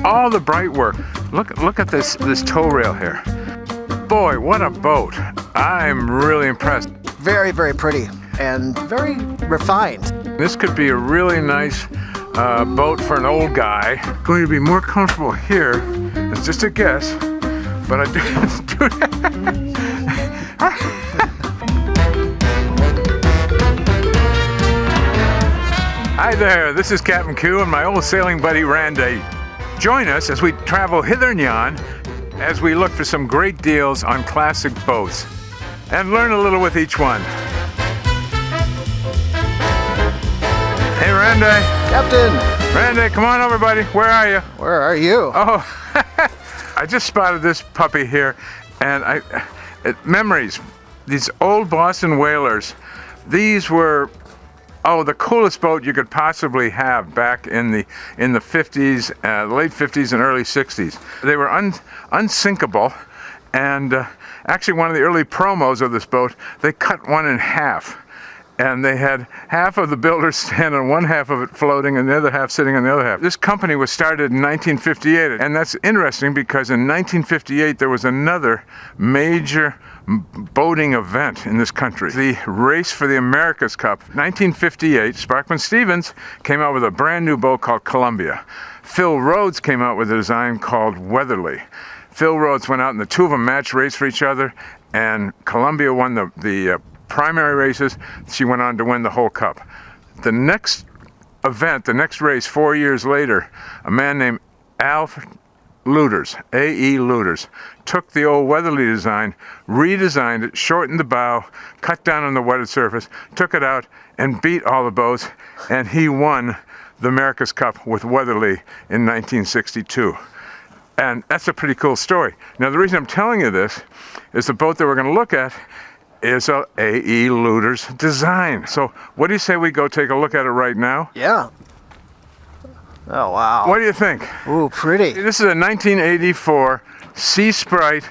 all the bright work. Look at this tow rail here. Boy, what a boat. I'm really impressed. Very, very pretty and very refined. This could be a really nice boat for an old guy. Going to be more comfortable here. It's just a guess, but I do Hi there, this is Captain Q and my old sailing buddy Randy. Join us as we travel hither and yon as we look for some great deals on classic boats and learn a little with each one. Hey Randy. Captain. Randy, come on over buddy. Where are you? Where are you? Oh, I just spotted this puppy here and memories. These old Boston whalers, these were the coolest boat you could possibly have back in the 50s, late 50s and early 60s. They were unsinkable, and actually one of the early promos of this boat, they cut one in half. And they had half of the builders stand on one half of it floating and the other half sitting on the other half. This company was started in 1958, and that's interesting because in 1958 there was another major boating event in this country, the race for the America's Cup. 1958, Sparkman Stevens came out with a brand new boat called Columbia. Phil Rhodes came out with a design called Weatherly. Phil Rhodes went out and the two of them match raced for each other, and Columbia won the primary races. She went on to win the whole cup. The next event, the next race 4 years later, a man named Alf Luders, A.E. Luders, took the old Weatherly design, redesigned it, shortened the bow, cut down on the wetted surface, took it out and beat all the boats, and he won the America's Cup with Weatherly in 1962. And that's a pretty cool story. Now the reason I'm telling you this is the boat that we're going to look at is a A.E. Luders-designed. So what do you say we go take a look at it right now? Yeah. Oh, wow. What do you think? Ooh, pretty. This is a 1984 Sea Sprite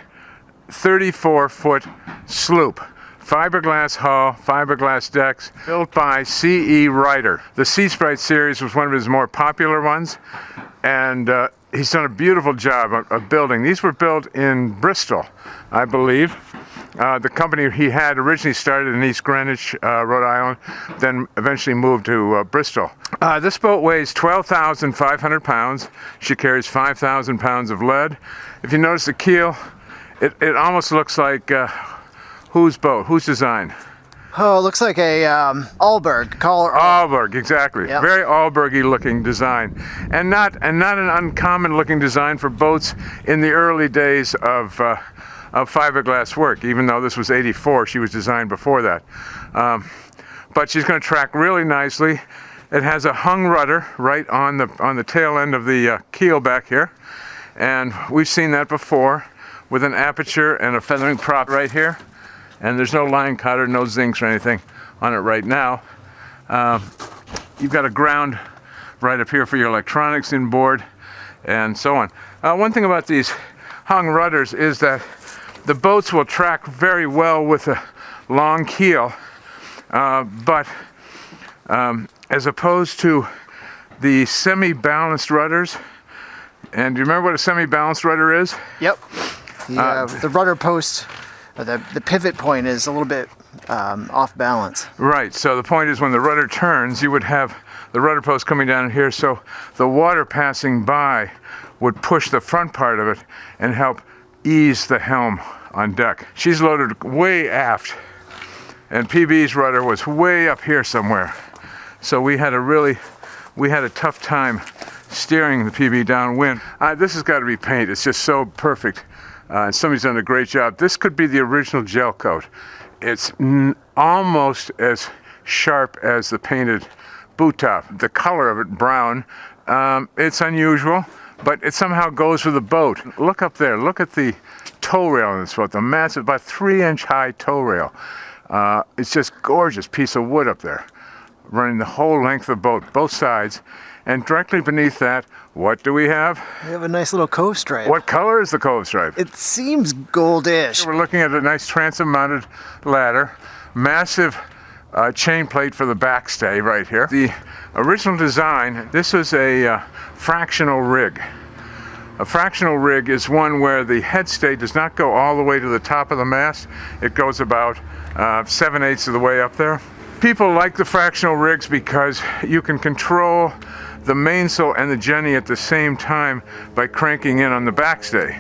34-foot sloop. Fiberglass hull, fiberglass decks, built by C.E. Ryder. The Sea Sprite series was one of his more popular ones, and he's done a beautiful job of building. These were built in Bristol, I believe. The company he had originally started in East Greenwich, Rhode Island, then eventually moved to Bristol. This boat weighs 12,500 pounds. She carries 5,000 pounds of lead. If you notice the keel, it almost looks like whose boat? Whose design? Oh, it looks like a Allberg. Allberg, exactly. Yep. Very Allbergy looking design, and not an uncommon looking design for boats in the early days of fiberglass work. Even though this was 84, she was designed before that. But she's going to track really nicely. It has a hung rudder right on the tail end of the keel back here, and we've seen that before with an aperture and a feathering prop right here. And there's no line cutter, no zincs or anything on it right now. You've got a ground right up here for your electronics inboard and so on. One thing about these hung rudders is that the boats will track very well with a long keel, but as opposed to the semi-balanced rudders, and do you remember what a semi-balanced rudder is? Yep. The rudder post, the pivot point is a little bit off balance. Right, so the point is when the rudder turns, you would have the rudder post coming down here, so the water passing by would push the front part of it and help ease the helm on deck. She's loaded way aft, and PB's rudder was way up here somewhere. So we had a tough time steering the PB downwind. This has got to be paint. It's just so perfect. And somebody's done a great job. This could be the original gel coat. It's almost as sharp as the painted boot top. The color of it, brown, it's unusual, but it somehow goes with the boat. Look up there, look at the tow rail on this boat, the massive, about 3-inch high tow rail. It's just gorgeous piece of wood up there, running the whole length of the boat, both sides. And directly beneath that, what do we have? We have a nice little cove stripe. What color is the cove stripe? It seems goldish. We're looking at a nice transom-mounted ladder, massive chain plate for the backstay right here. The original design, this was a fractional rig. A fractional rig is one where the head stay does not go all the way to the top of the mast. It goes about 7/8 of the way up there. People like the fractional rigs because you can control the mainsail and the jenny at the same time by cranking in on the backstay.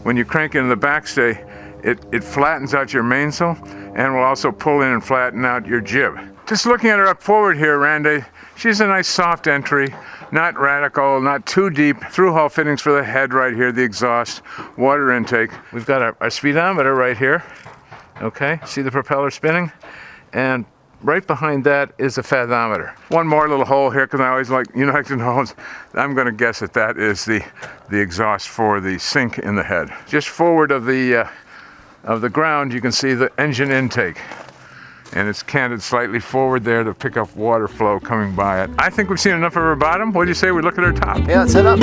When you crank in the backstay, it flattens out your mainsail and will also pull in and flatten out your jib. Just looking at her up forward here, Randy, she's a nice soft entry, not radical, not too deep. Through hull fittings for the head right here, the exhaust, water intake. We've got our speedometer right here. Okay, see the propeller spinning? And right behind that is a fathometer. One more little hole here, because I always like to know. I'm going to guess that is the exhaust for the sink in the head. Just forward of the ground, you can see the engine intake. And it's canted slightly forward there to pick up water flow coming by it. I think we've seen enough of her bottom. What do you say we look at her top? Yeah, let's head up.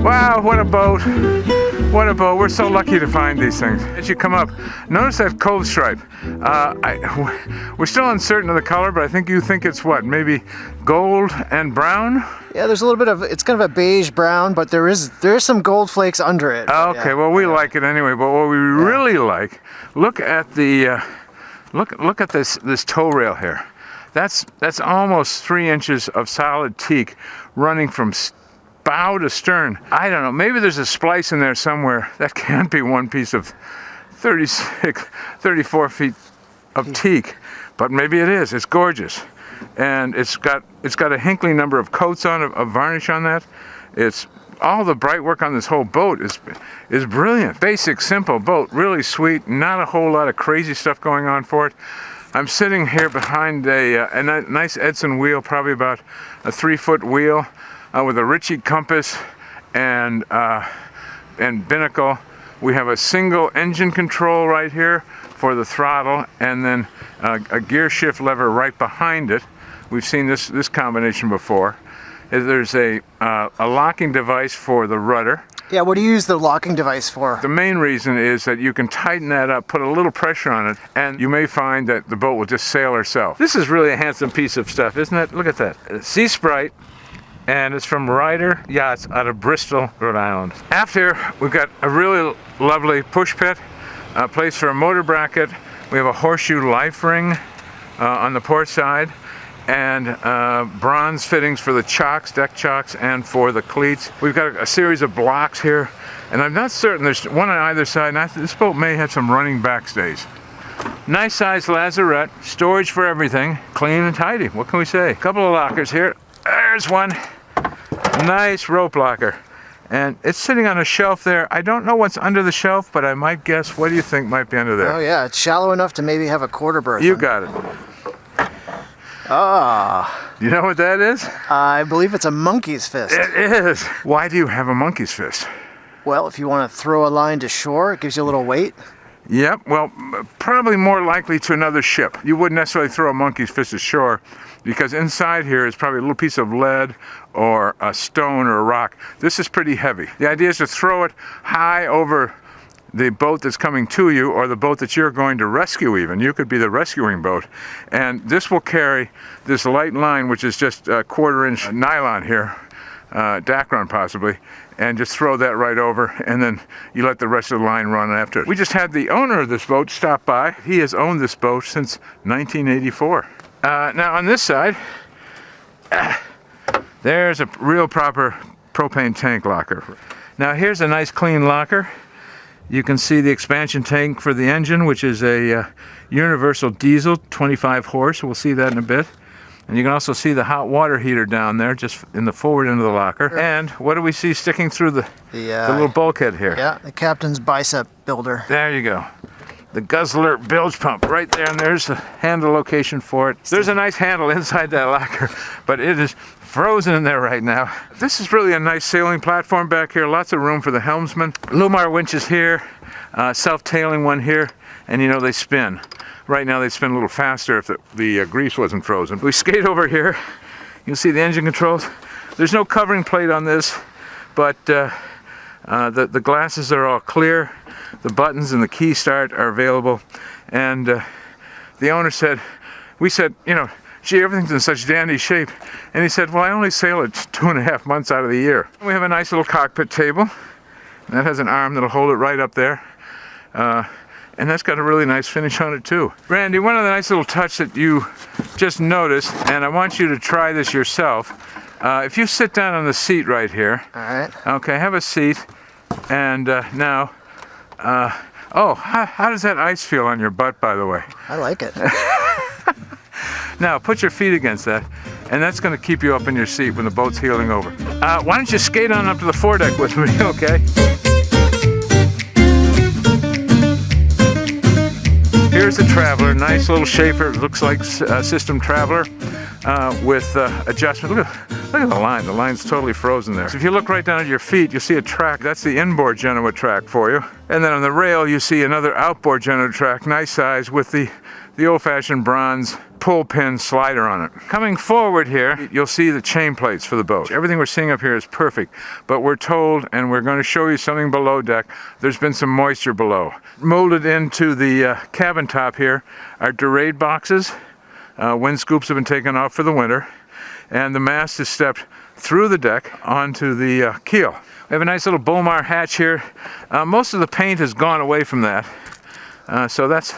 Wow, what a boat. What a boat. We're so lucky to find these things. As you come up, notice that cove stripe. We're still uncertain of the color, but I think you think it's what, maybe gold and brown? Yeah, there's a little bit of, it's kind of a beige brown, but there is some gold flakes under it. Okay, yeah. well, we like it anyway, but what we really like, look at the, look at this tow rail here. That's almost 3 inches of solid teak running from bow to stern. I don't know, maybe there's a splice in there somewhere. That can't be one piece of 34 feet of teak, but maybe it is. It's gorgeous. And it's got a Hinkley number of coats on of varnish on that. It's all the bright work on this whole boat is brilliant. Basic, simple boat, really sweet. Not a whole lot of crazy stuff going on for it. I'm sitting here behind a nice Edson wheel, probably about a 3-foot wheel, with a Ritchie compass and binnacle. We have a single engine control right here for the throttle, and then a gear shift lever right behind it. We've seen this combination before. There's a locking device for the rudder. Yeah, what do you use the locking device for? The main reason is that you can tighten that up, put a little pressure on it, and you may find that the boat will just sail herself. This is really a handsome piece of stuff, isn't it? Look at that. Sea Sprite, and it's from Ryder Yachts out of Bristol, Rhode Island. After, we've got a really lovely push pit, a place for a motor bracket. We have a horseshoe life ring on the port side, and bronze fittings for the chocks, deck chocks, and for the cleats. We've got a series of blocks here, and I'm not certain, there's one on either side, and this boat may have some running backstays. Nice size lazarette, storage for everything, clean and tidy, what can we say? A couple of lockers here, there's one, nice rope locker. And it's sitting on a shelf there. I don't know what's under the shelf, but I might guess. What do you think might be under there? Oh yeah, it's shallow enough to maybe have a quarter berth. You got it. Ah. You know what that is? I believe it's a monkey's fist. It is. Why do you have a monkey's fist? Well, if you want to throw a line to shore, it gives you a little weight. Yep, well, probably more likely to another ship. You wouldn't necessarily throw a monkey's fist ashore, because inside here is probably a little piece of lead or a stone or a rock. This is pretty heavy. The idea is to throw it high over the boat that's coming to you, or the boat that you're going to rescue even. You could be the rescuing boat. And this will carry this light line, which is just a 1/4-inch nylon here, Dacron possibly, and just throw that right over, and then you let the rest of the line run after it. We just had the owner of this boat stop by. He has owned this boat since 1984. Now on this side, there's a real proper propane tank locker. Now here's a nice clean locker. You can see the expansion tank for the engine, which is a universal diesel, 25 horse. We'll see that in a bit. And you can also see the hot water heater down there, just in the forward end of the locker. Sure. And what do we see sticking through the little bulkhead here? Yeah, the captain's bicep builder. There you go. The guzzler bilge pump right there, and there's the handle location for it. There's a nice handle inside that locker, but it is frozen in there right now. This is really a nice sailing platform back here. Lots of room for the helmsman. Lumar winches here, self-tailing one here, and you know they spin. Right now they spin a little faster if the grease wasn't frozen. We skate over here. You'll see the engine controls. There's no covering plate on this, but the glasses are all clear. The buttons and the key start are available. And the owner said, we said, you know, gee, everything's in such dandy shape. And he said, well, I only sail it 2.5 months out of the year. We have a nice little cockpit table. That has an arm that'll hold it right up there. And that's got a really nice finish on it too. Randy, one of the nice little touch that you just noticed, and I want you to try this yourself. If you sit down on the seat right here. All right. Okay, have a seat. And now, oh, how does that ice feel on your butt, by the way? I like it. Now, put your feet against that, and that's going to keep you up in your seat when the boat's heeling over. Why don't you skate on up to the foredeck with me, okay? Here's the Traveler, nice little shaper. It looks like a System Traveler with adjustment. Look at the line. The line's totally frozen there. So if you look right down at your feet, you'll see a track. That's the inboard Genoa track for you. And then on the rail, you see another outboard Genoa track, nice size, with the old-fashioned bronze pull pin slider on it. Coming forward here, you'll see the chain plates for the boat. Everything we're seeing up here is perfect, but we're told, and we're going to show you something below deck, there's been some moisture below. Molded into the cabin top here are Durade boxes. Wind scoops have been taken off for the winter, and the mast is stepped through the deck onto the keel. We have a nice little Bomar hatch here. Most of the paint has gone away from that, so that's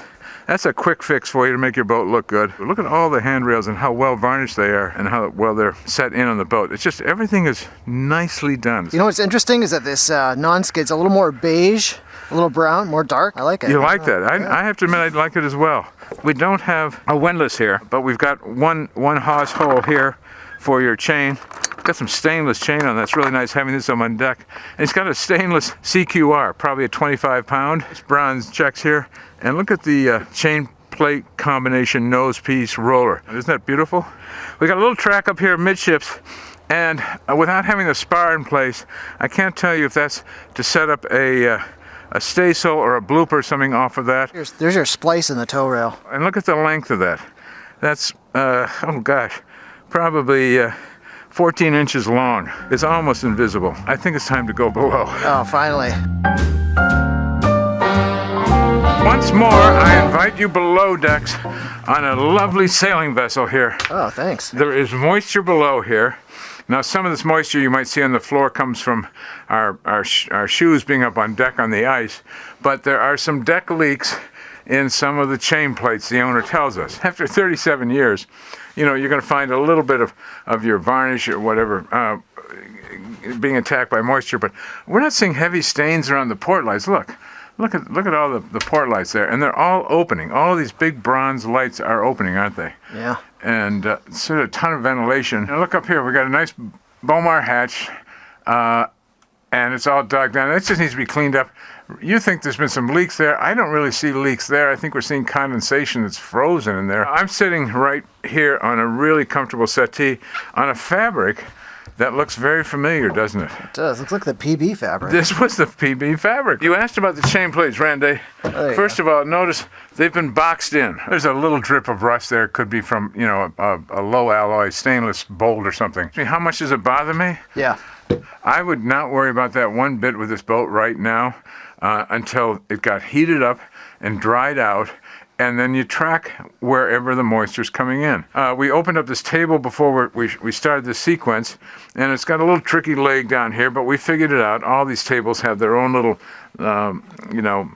a quick fix for you to make your boat look good. Look at all the handrails and how well varnished they are and how well they're set in on the boat. It's just, everything is nicely done. You know what's interesting is that this non-skid's a little more beige, a little brown, more dark. I like it. You like that? I have to admit I like it as well. We don't have a windlass here, but we've got one hawse hole here for your chain. Got some stainless chain on that's really nice having this on my deck. And it's got a stainless CQR, probably a 25 pound. It's bronze checks here. And look at the chain plate combination nose piece roller. Isn't that beautiful? We got a little track up here midships, and without having the spar in place, I can't tell you if that's to set up a staysail or a blooper or something off of that. There's your splice in the tow rail. And look at the length of that. That's, oh gosh, probably 14 inches long. It's almost invisible. I think it's time to go below. Oh, finally. Once more, I invite you below decks on a lovely sailing vessel here. Oh, thanks. There is moisture below here. Now, some of this moisture you might see on the floor comes from our shoes being up on deck on the ice, but there are some deck leaks in some of the chain plates, the owner tells us. After 37 years, you know, you're going to find a little bit of your varnish or whatever being attacked by moisture, but we're not seeing heavy stains around the port lights. Look at all the port lights there, and they're all opening. All of these big bronze lights are opening, aren't they? Yeah. And sort of a ton of ventilation. And look up here, we got a nice Bomar hatch, and it's all dug down. It just needs to be cleaned up. You think there's been some leaks there. I don't really see leaks there. I think we're seeing condensation that's frozen in there. I'm sitting right here on a really comfortable settee on a fabric that looks very familiar, doesn't it? It does. Looks like the PB fabric. This was the PB fabric. You asked about the chain plates, Randy. First of all, notice they've been boxed in. There's a little drip of rust there. Could be from, you know, a low alloy stainless bolt or something. I mean, how much does it bother me? Yeah. I would not worry about that one bit with this boat right now until it got heated up and dried out, and then you track wherever the moisture's coming in. We opened up this table before we started this sequence, and it's got a little tricky leg down here, but we figured it out. All these tables have their own little, you know,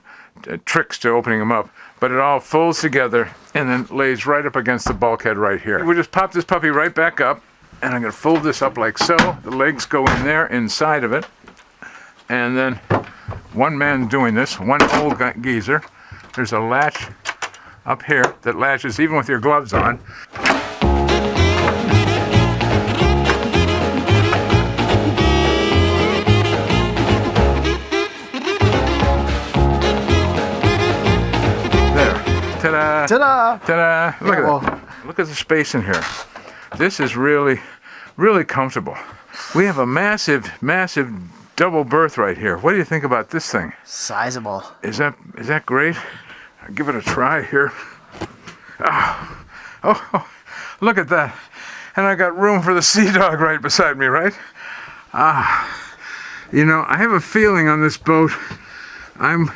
tricks to opening them up, but it all folds together and then lays right up against the bulkhead right here. We just pop this puppy right back up, and I'm gonna fold this up like so. The legs go in there inside of it, and then one man doing this, one old geezer. There's a latch up here that latches even with your gloves on. There. Ta-da! Ta-da! Ta-da! Look at that. Look at the space in here. This is really, really comfortable. We have a massive, massive double berth right here. What do you think about this thing? Sizable. Is that great? I'll give it a try here. Oh, look at that. And I got room for the sea dog right beside me, right? You know, I have a feeling on this boat I'm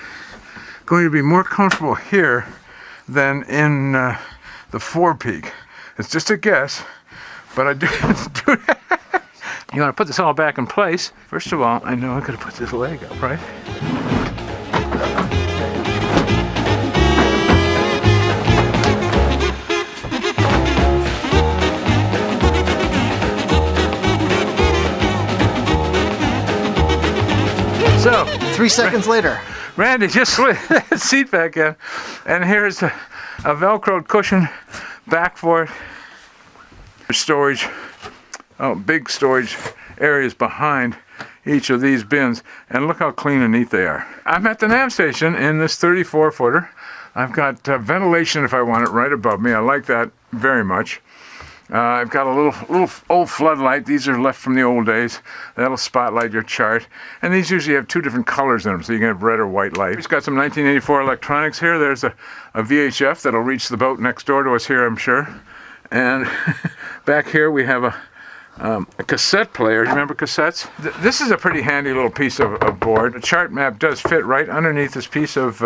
going to be more comfortable here than in the forepeak. It's just a guess, but I do that. You want to put this all back in place. First of all, I know I gotta put this leg up, right? So, 3 seconds later. Randy just slid that seat back in, and here's a Velcroed cushion back for it. Storage, big storage areas behind each of these bins, and look how clean and neat they are. I'm at the nav station in this 34-footer. I've got ventilation if I want it right above me. I like that very much. I've got a little old floodlight. These are left from the old days. That'll spotlight your chart. And these usually have 2 different colors in them, so you can have red or white light. It's got some 1984 electronics here. There's a VHF that'll reach the boat next door to us here, I'm sure. And back here we have a cassette player. You remember cassettes? This is a pretty handy little piece of board. The chart map does fit right underneath this piece of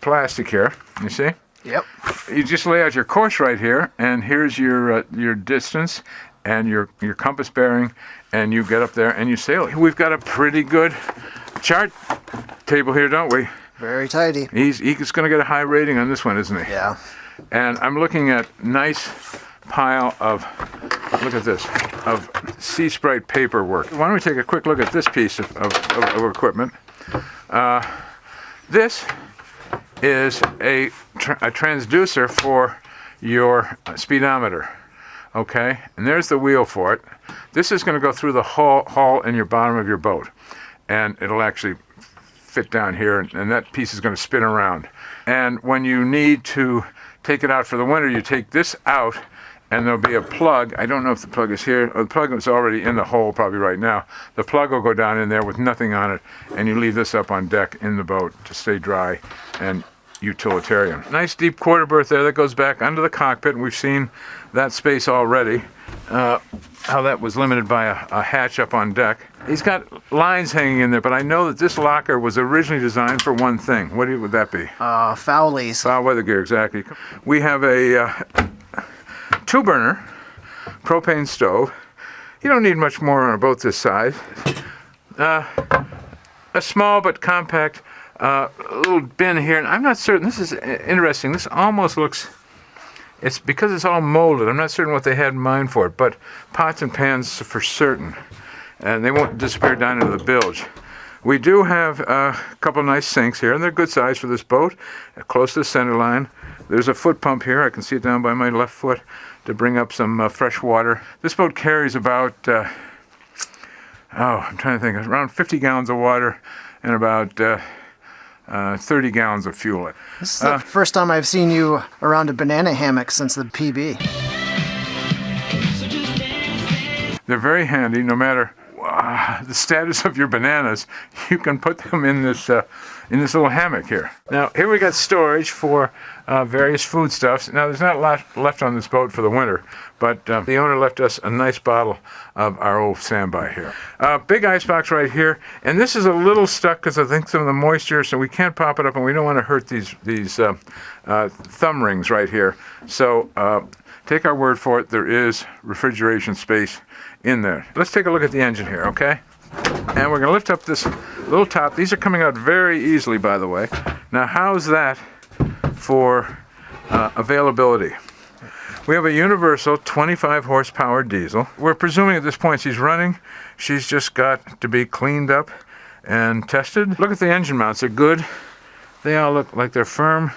plastic here. You see? Yep. You just lay out your course right here, and here's your distance and your compass bearing, and you get up there and you sail. We've got a pretty good chart table here, don't we? Very tidy. He's going to get a high rating on this one, isn't he? Yeah. And I'm looking at nice pile of, look at this, of Sea Sprite paperwork. Why don't we take a quick look at this piece of equipment. This is a transducer for your speedometer, okay? And there's the wheel for it. This is going to go through the hull in your bottom of your boat, and it'll actually fit down here, and that piece is going to spin around. And when you need to take it out for the winter, you take this out, and there'll be a plug. I don't know if the plug is here. The plug is already in the hole probably right now. The plug will go down in there with nothing on it, and you leave this up on deck in the boat to stay dry and utilitarian. Nice deep quarter berth there that goes back under the cockpit, and we've seen that space already, how that was limited by a hatch up on deck. He's got lines hanging in there, but I know that this locker was originally designed for one thing. What would that be? Fowlies. Foul weather gear, exactly. We have a 2-burner propane stove. You don't need much more on a boat this size. A small but compact little bin here, and I'm not certain. This is interesting. This almost looks, it's because it's all molded. I'm not certain what they had in mind for it, but pots and pans for certain, and they won't disappear down into the bilge. We do have a couple nice sinks here, and they're good size for this boat, close to the center line. There's a foot pump here. I can see it down by my left foot to bring up some fresh water. This boat carries about, I'm trying to think, around 50 gallons of water and about 30 gallons of fuel. This is the first time I've seen you around a banana hammock since the PB. They're very handy. No matter the status of your bananas, you can put them in this little hammock here. Now here we got storage for various foodstuffs. Now there's not a lot left on this boat for the winter, but the owner left us a nice bottle of our old standby here. Big icebox right here, and this is a little stuck because I think some of the moisture, so we can't pop it up, and we don't want to hurt these thumb rings right here. So take our word for it, there is refrigeration space in there. Let's take a look at the engine here, okay? And we're going to lift up this little top. These are coming out very easily, by the way. Now, how's that for availability? We have a universal 25 horsepower diesel. We're presuming at this point she's running. She's just got to be cleaned up and tested. Look at the engine mounts. They're good. They all look like they're firm.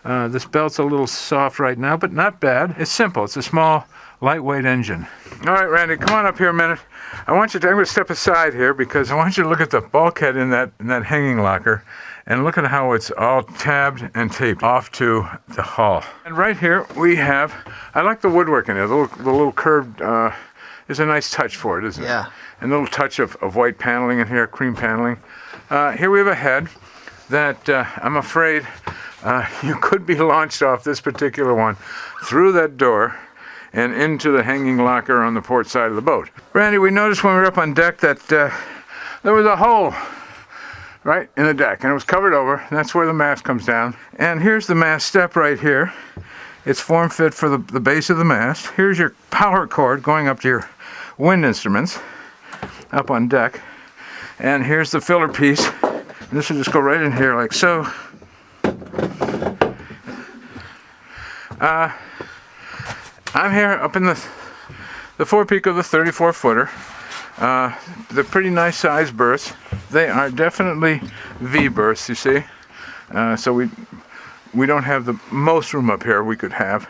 This belt's a little soft right now, but not bad. It's simple. It's a small, lightweight engine. All right, Randy, come on up here a minute. I'm going to step aside here because I want you to look at the bulkhead in that hanging locker and look at how it's all tabbed and taped off to the hull. And right here we have, I like the woodwork in there. The little curved, is a nice touch for it, isn't it? Yeah. And a little touch of white paneling in here, cream paneling. Here we have a head that I'm afraid you could be launched off this particular one through that door and into the hanging locker on the port side of the boat. Randy, we noticed when we were up on deck that there was a hole right in the deck, and it was covered over, and that's where the mast comes down. And here's the mast step right here, It's form fit for the base of the mast. Here's your power cord going up to your wind instruments up on deck. And here's the filler piece. This will just go right in here like so. I'm here up in the forepeak of the 34-footer. They're pretty nice sized berths. They are definitely V-berths, you see. So we don't have the most room up here we could have,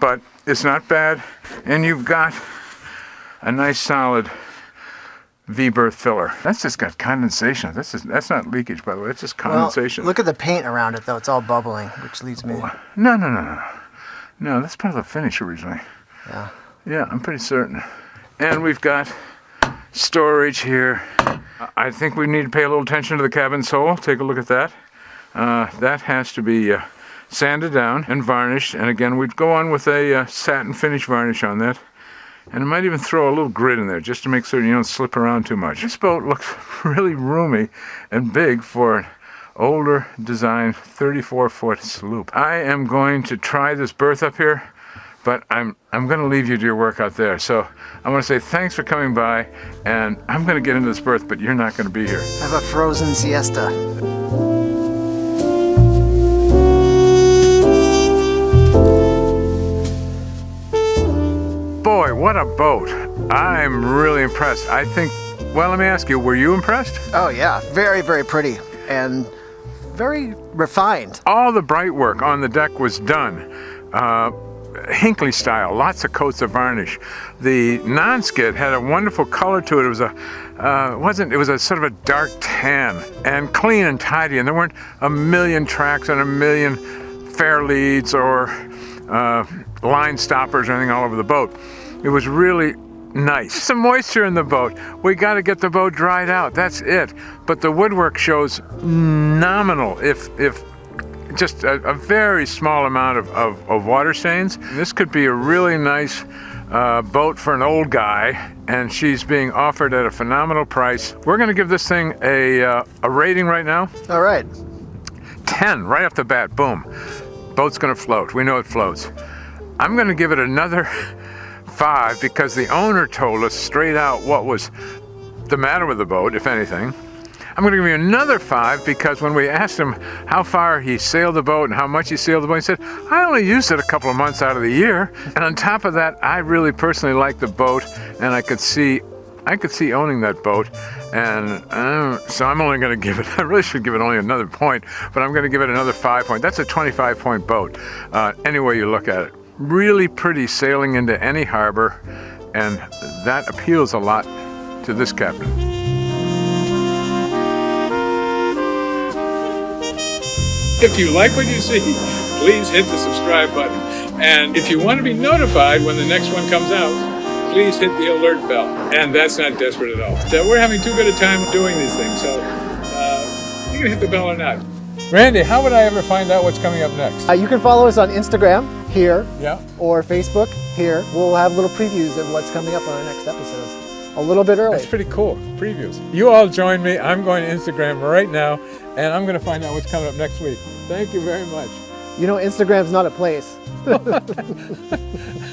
but it's not bad. And you've got a nice solid V-berth filler. That's just got condensation. That's not leakage, by the way. It's just condensation. Well, look at the paint around it, though. It's all bubbling, which leads me. No, that's part of the finish originally. Yeah. Yeah, I'm pretty certain. And we've got storage here. I think we need to pay a little attention to the cabin sole. Take a look at that. That has to be sanded down and varnished. And again, we'd go on with a satin finish varnish on that. And I might even throw a little grit in there just to make certain you don't slip around too much. This boat looks really roomy and big for an older design 34-foot sloop. I am going to try this berth up here, but I'm going to leave you to your work out there. So I want to say thanks for coming by, and I'm going to get into this berth, but you're not going to be here. Have a frozen siesta. Boy, what a boat. I'm really impressed. I think, well, let me ask you, were you impressed? Oh yeah, very, very pretty and very refined. All the bright work on the deck was done. Hinkley style, lots of coats of varnish. The non-skid had a wonderful color to it. It was it was a sort of a dark tan and clean and tidy, and there weren't a million tracks and a million fair leads or line stoppers or anything all over the boat. It was really nice. Some moisture in the boat. We got to get the boat dried out. That's it. But the woodwork shows nominal, if just a very small amount of water stains. This could be a really nice boat for an old guy, and she's being offered at a phenomenal price. We're going to give this thing a rating right now. All right. 10 right off the bat. Boom. Boat's going to float. We know it floats. I'm going to give it another 5 because the owner told us straight out what was the matter with the boat, if anything. I'm going to give you another 5 because when we asked him how far he sailed the boat and how much he sailed the boat, he said, I only used it a couple of months out of the year. And on top of that, I really personally like the boat, and I could see owning that boat. And so I'm only going to give it, I really should give it only another point, but I'm going to give it another 5 point. That's a 25-point boat, any way you look at it. Really pretty sailing into any harbor, and that appeals a lot to this captain. If you like what you see, please hit the subscribe button. And if you want to be notified when the next one comes out, please hit the alert bell. And that's not desperate at all. So we're having too good a time doing these things, so you can hit the bell or not. Randy, how would I ever find out what's coming up next? You can follow us on Instagram here, Yeah. or Facebook here. We'll have little previews of what's coming up on our next episodes. A little bit early. That's pretty cool. Previews. You all join me. I'm going to Instagram right now, and I'm going to find out what's coming up next week. Thank you very much. You know, Instagram's not a place.